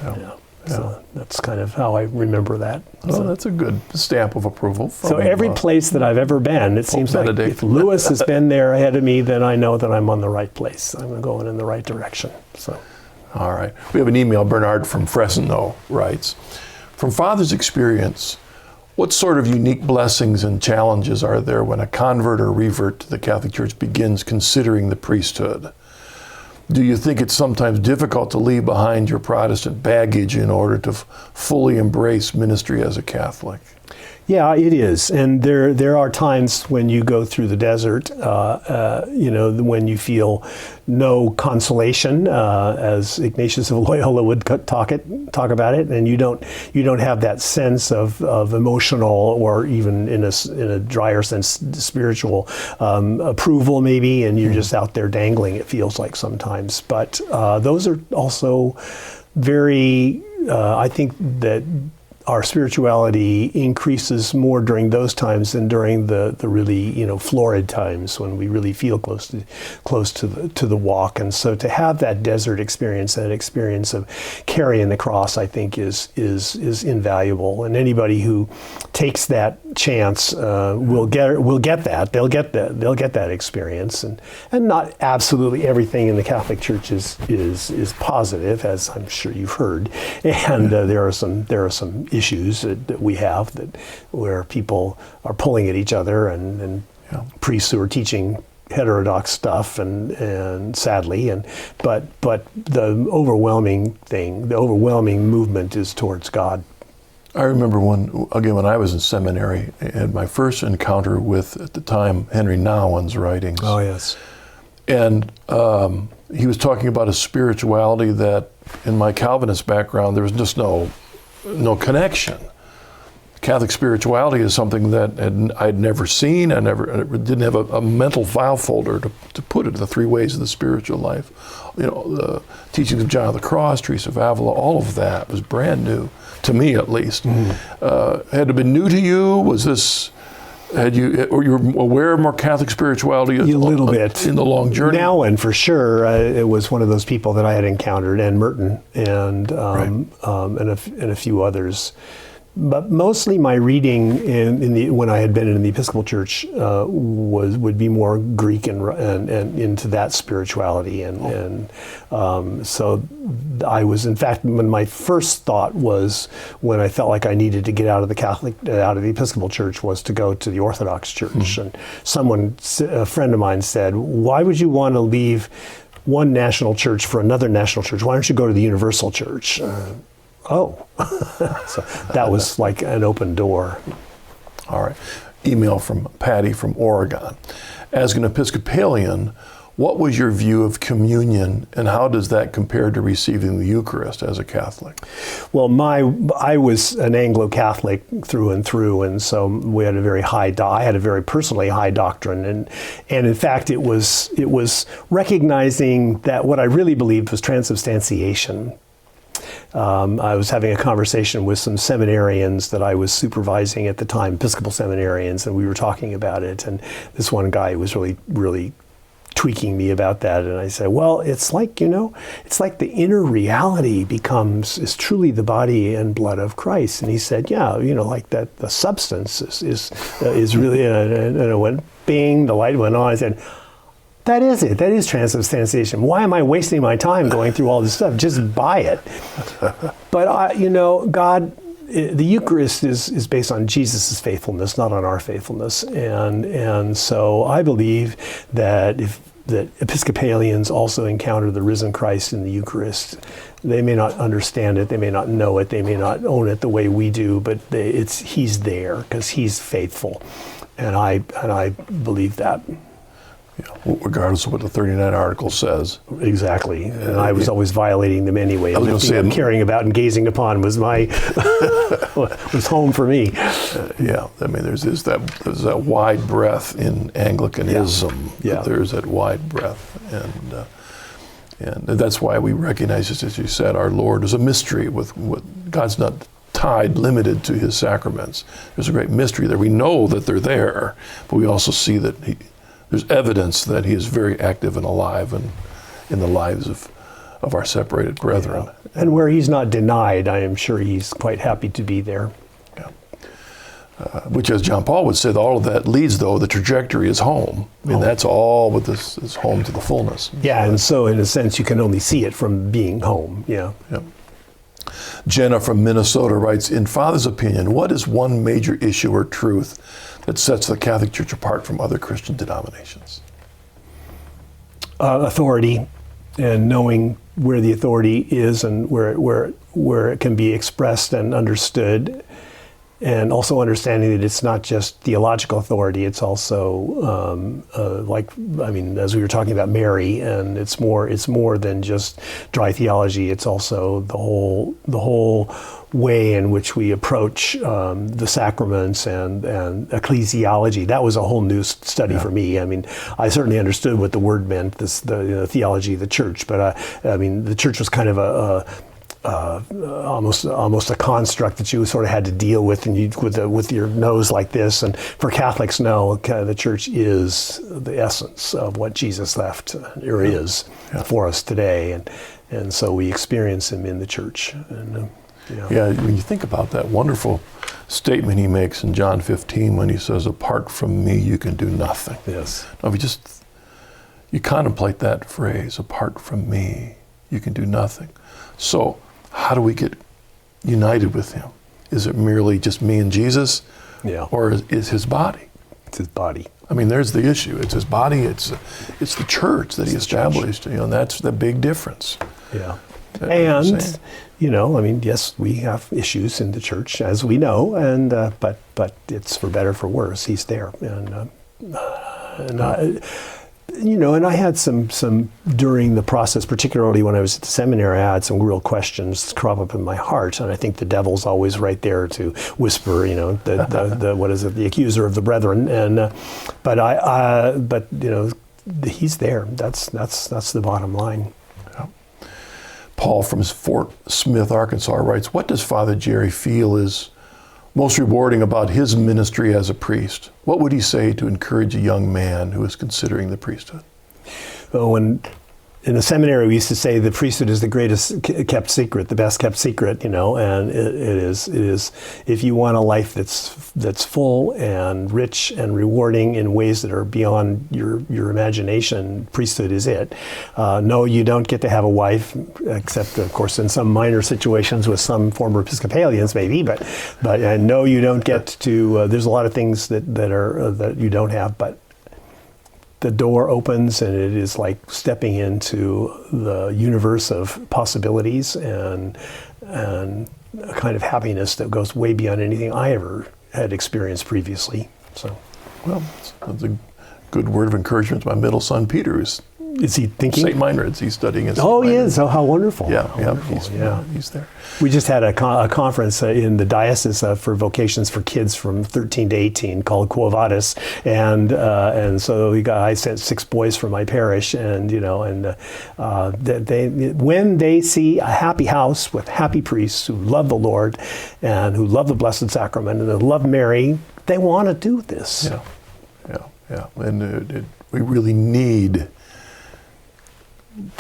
Yeah. So that's kind of how I remember that. Well, So that's a good stamp of approval. From, every place that I've ever been, it seems like Benedict. if Lewis has been there ahead of me, then I know that I'm on the right place. I'm going in the right direction. So, All right. We have an email. Bernard from Fresno writes, "From Father's experience, what sort of unique blessings and challenges are there when a convert or revert to the Catholic Church begins considering the priesthood? Do you think it's sometimes difficult to leave behind your Protestant baggage in order to fully embrace ministry as a Catholic?" yeah, it is. And there are times when you go through the desert, when you feel no consolation, as Ignatius of Loyola would talk about it, and you don't have that sense of emotional, or even in a drier sense, spiritual approval maybe, and you're just out there dangling, it feels like sometimes. But those are also very, I think that our spirituality increases more during those times than during the really florid times when we really feel close to the walk. And so to have that desert experience, that experience of carrying the cross, I think is invaluable. And anybody who takes that chance will get that. They'll get that experience. And not absolutely everything in the Catholic Church is positive, as I'm sure you've heard. And there are some issues that we have where people are pulling at each other, and priests who are teaching heterodox stuff, and sadly, but the overwhelming movement is towards God. I remember when I was in seminary, I had my first encounter with, at the time, Henry Nouwen's writings. Oh, yes. And he was talking about a spirituality that, in my Calvinist background, there was just no connection. Catholic spirituality is something that I'd never seen. I didn't have a mental file folder to put it. The three ways of the spiritual life, the teachings of John of the Cross, Teresa of Avila, all of that was brand new to me, at least. Had it been new to you? Was this? Or you were aware of more Catholic spirituality a little bit in the long journey? Now, and for sure, it was one of those people that I had encountered, and Merton, and a few others. But mostly my reading when I had been in the Episcopal Church would be more Greek and into that spirituality, so I was, in fact, when my first thought was, when I felt like I needed to get out of the Episcopal Church, was to go to the Orthodox Church. And a friend of mine said, "Why would you want to leave one national church for another national church? Why don't you go to the Universal Church?" So that was like an open door. All right. Email from Patty from Oregon. As an Episcopalian, what was your view of communion, and how does that compare to receiving the Eucharist as a Catholic? Well, I was an Anglo-Catholic through and through, and so we had I had a very personally high doctrine, and in fact it was recognizing that what I really believed was transubstantiation. I was having a conversation with some seminarians that I was supervising at the time, Episcopal seminarians, and we were talking about it. And this one guy was really, really tweaking me about that. And I said, well, it's like the inner reality is truly the body and blood of Christ. And he said, yeah, like that, the substance is really, and it went bing, the light went on. I said, that is it. That is transubstantiation. Why am I wasting my time going through all this stuff? Just buy it. But God the Eucharist is based on Jesus' faithfulness, not on our faithfulness, and so I believe that that Episcopalians also encounter the risen Christ in the Eucharist. They may not understand it, they may not know it, they may not own it the way we do, but he's there because he's faithful, and I believe that. Yeah, regardless of what the 39 article says. Exactly, and I was always violating them anyway. I was going to say, I'm caring about and gazing upon was my was home for me. Yeah, I mean, there's that wide breadth in Anglicanism. Yeah. There's that wide breadth, and that's why we recognize, just as you said, our Lord is a mystery. With God's not limited to his sacraments. There's a great mystery there. We know that they're there, but we also see that there's evidence that he is very active and alive in the lives of our separated brethren. Yeah. And where he's not denied, I am sure he's quite happy to be there. Yeah. Which, as John Paul would say, all of that leads, though, the trajectory is home. I mean, that's all, but this is home to the fullness. Yeah, and so in a sense, you can only see it from being home. Yeah. Yeah. Jenna from Minnesota writes, in Father's opinion, what is one major issue or truth that sets the Catholic Church apart from other Christian denominations? Authority, and knowing where the authority is and where it can be expressed and understood, and also understanding that it's not just theological authority, it's also as we were talking about Mary, and it's more than just dry theology. It's also the whole way in which we approach the sacraments and ecclesiology. That was a whole new study for me. I mean, I certainly understood what the word meant, the theology of the church, but the church was kind of almost a construct that you sort of had to deal with, and with your nose like this. And for Catholics, no, the church is the essence of what Jesus left or is for us today, and so we experience him in the church. And, when you think about that wonderful statement he makes in John 15 when he says, "Apart from me, you can do nothing." Yes. Now, if you contemplate that phrase, "Apart from me, you can do nothing." So, how do we get united with him? Is it merely just me and Jesus? Yeah. Or is his body? It's his body. I mean, there's the issue. It's his body. It's the church that he established. And that's the big difference. Yeah. And yes, we have issues in the church, as we know, and but it's for better, for worse. He's there, and I had some during the process, particularly when I was at the seminary, I had some real questions crop up in my heart, and I think the devil's always right there to whisper, the what is it, the accuser of the brethren, and but he's there. That's the bottom line. Paul from Fort Smith, Arkansas writes, what does Father Jerry feel is most rewarding about his ministry as a priest? What would he say to encourage a young man who is considering the priesthood? Well, in the seminary, we used to say the priesthood is the greatest kept secret, the best kept secret, and it is. If you want a life that's full and rich and rewarding in ways that are beyond your imagination, priesthood is it. No, you don't get to have a wife, except of course in some minor situations with some former Episcopalians, maybe. But no, you don't get to. There's a lot of things that you don't have, but the door opens, and it is like stepping into the universe of possibilities and a kind of happiness that goes way beyond anything I ever had experienced previously. So, well, that's a good word of encouragement to my middle son, Peter, who's is he thinking? St. Meinrad's. He's studying at St. Oh, Meinrad's. he is. Oh, how wonderful. He's there. We just had a conference in the diocese for vocations for kids from 13 to 18 called Quo Vadis, and so I sent 6 boys from my parish, and when they see a happy house with happy priests who love the Lord and who love the Blessed Sacrament and who love Mary, they want to do this. Yeah, and we really need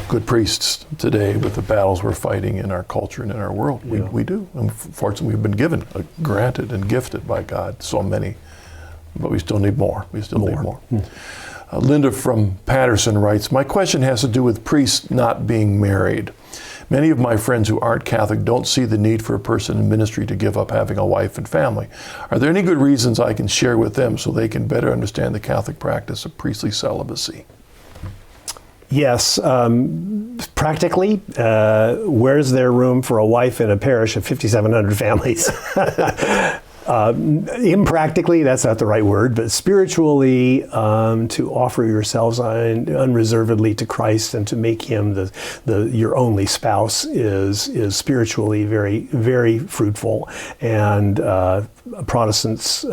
good priests today with the battles we're fighting in our culture and in our world. We do. Unfortunately, we've been given, granted and gifted by God so many, but we still need more. Need more. Linda from Patterson writes, my question has to do with priests not being married. Many of my friends who aren't Catholic don't see the need for a person in ministry to give up having a wife and family. Are there any good reasons I can share with them so they can better understand the Catholic practice of priestly celibacy? Yes, practically, where's there room for a wife in a parish of 5,700 families? Impractically, that's not the right word, but spiritually, to offer yourselves unreservedly to Christ and to make Him your only spouse is spiritually very, very fruitful, and Protestants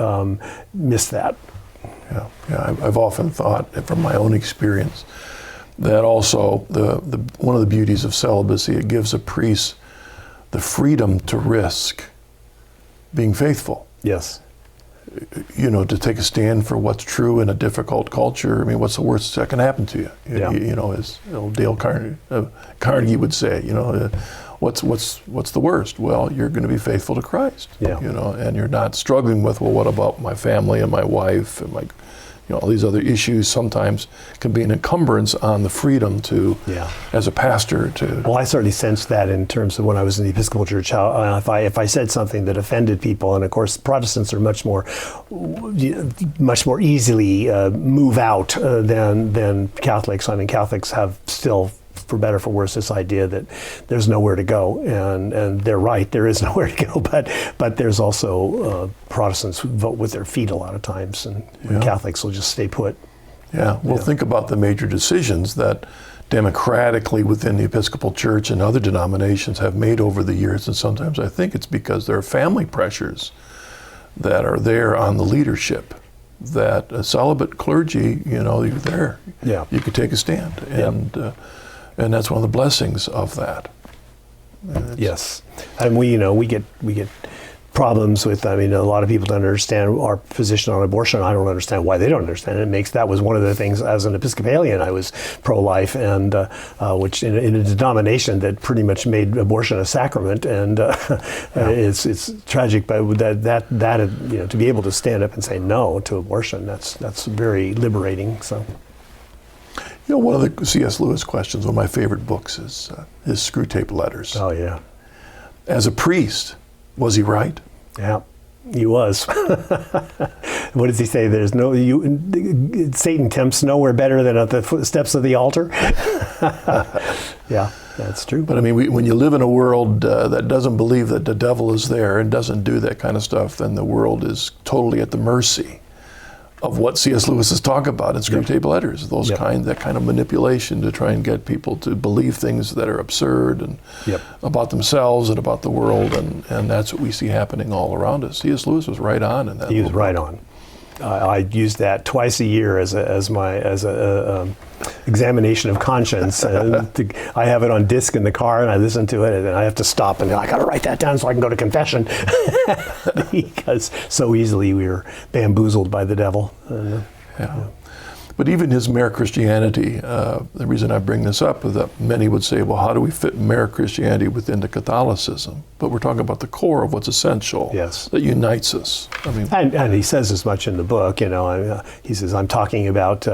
miss that. Yeah, I've often thought, from my own experience, that also one of the beauties of celibacy, it gives a priest the freedom to risk being faithful. Yes. To take a stand for what's true in a difficult culture. I mean, what's the worst that can happen to you? Yeah. As Dale Carnegie would say, what's the worst? Well, you're going to be faithful to Christ. Yeah. And you're not struggling with, well, what about my family and my wife and all these other issues sometimes can be an encumbrance on the freedom to, as a pastor, to... Well, I certainly sensed that in terms of when I was in the Episcopal Church, how if I said something that offended people, and of course Protestants are much more easily move out than Catholics. I mean, Catholics have still, for better or for worse, this idea that there's nowhere to go, and they're right, there is nowhere to go, but there's also Protestants who vote with their feet a lot of times, and Catholics will just stay put. Yeah, well, think about the major decisions that democratically within the Episcopal Church and other denominations have made over the years, and sometimes I think it's because there are family pressures that are there on the leadership, that a celibate clergy, you're there. Yeah. You could take a stand, and that's one of the blessings of that. Yes, and we get problems with. I mean, a lot of people don't understand our position on abortion. I don't understand why they don't understand it. That was one of the things as an Episcopalian I was pro-life, and which in a denomination that pretty much made abortion a sacrament, and it's tragic. But that to be able to stand up and say no to abortion, that's very liberating. So. One of the C.S. Lewis questions, one of my favorite books, is his Screw Tape Letters. Oh, yeah. As a priest, was he right? Yeah, he was. What does he say? Satan tempts nowhere better than at the footsteps of the altar. Yeah, that's true. But I mean, when you live in a world that doesn't believe that the devil is there and doesn't do that kind of stuff, then the world is totally at the mercy of what C.S. Lewis is talking about in Screw Tape Letters, that kind of manipulation to try and get people to believe things that are absurd and about themselves and about the world, and that's what we see happening all around us. C.S. Lewis was right on in that. He was right on. I use that twice a year as a examination of conscience. I have it on disc in the car, and I listen to it, and then I have to stop and I got to write that down so I can go to confession, because so easily we are bamboozled by the devil. But even his Mere Christianity, the reason I bring this up is that many would say, well, how do we fit Mere Christianity within the Catholicism? But we're talking about the core of what's essential that unites us. I mean, and he says as much in the book. He says, I'm talking about.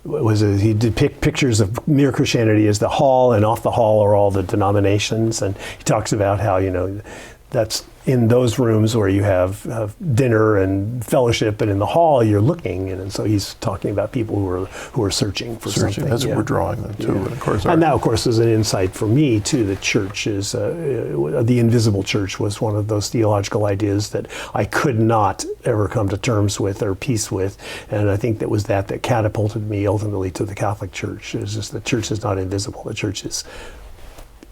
He depict pictures of Mere Christianity as the hall, and off the hall are all the denominations, and he talks about how that's in those rooms where you have dinner and fellowship, and in the hall you're looking, and so he's talking about people who are searching for something. That's what we're drawing them to, and of course. And that, of course, is an insight for me too. The church is the invisible church was one of those theological ideas that I could not ever come to terms with or peace with, and I think that was that catapulted me ultimately to the Catholic Church. It's just the church is not invisible. The church is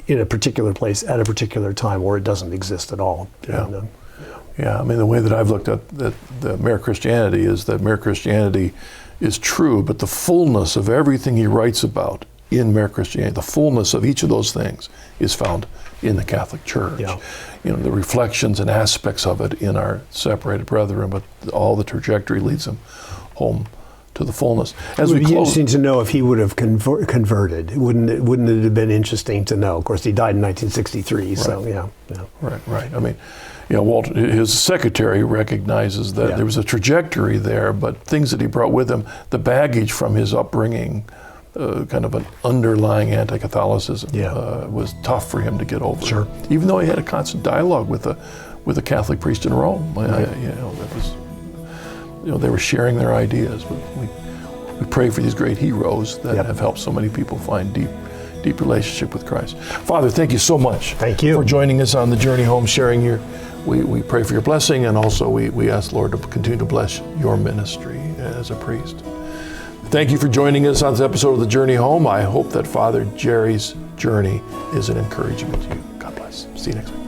in a particular place at a particular time, or it doesn't exist at all. Yeah, I mean, the way that I've looked at the Mere Christianity is that Mere Christianity is true, but the fullness of everything he writes about in Mere Christianity, the fullness of each of those things is found in the Catholic Church. Yeah. The reflections and aspects of it in our separated brethren, but all the trajectory leads them home to the fullness. It would be interesting to know if he would have converted. Wouldn't it have been interesting to know? Of course, he died in 1963, so yeah. Right. I mean, Walter, his secretary recognizes that there was a trajectory there, but things that he brought with him, the baggage from his upbringing, kind of an underlying anti-Catholicism. Yeah. It was tough for him to get over. Sure. Even though he had a constant dialogue with a Catholic priest in Rome. That was, they were sharing their ideas. But we pray for these great heroes that have helped so many people find deep relationship with Christ. Father, thank you so much. Thank you for joining us on the journey home, sharing we pray for your blessing, and also we ask, Lord, to continue to bless your ministry as a priest. Thank you for joining us on this episode of The Journey Home. I hope that Father Jerry's journey is an encouragement to you. God bless. See you next week.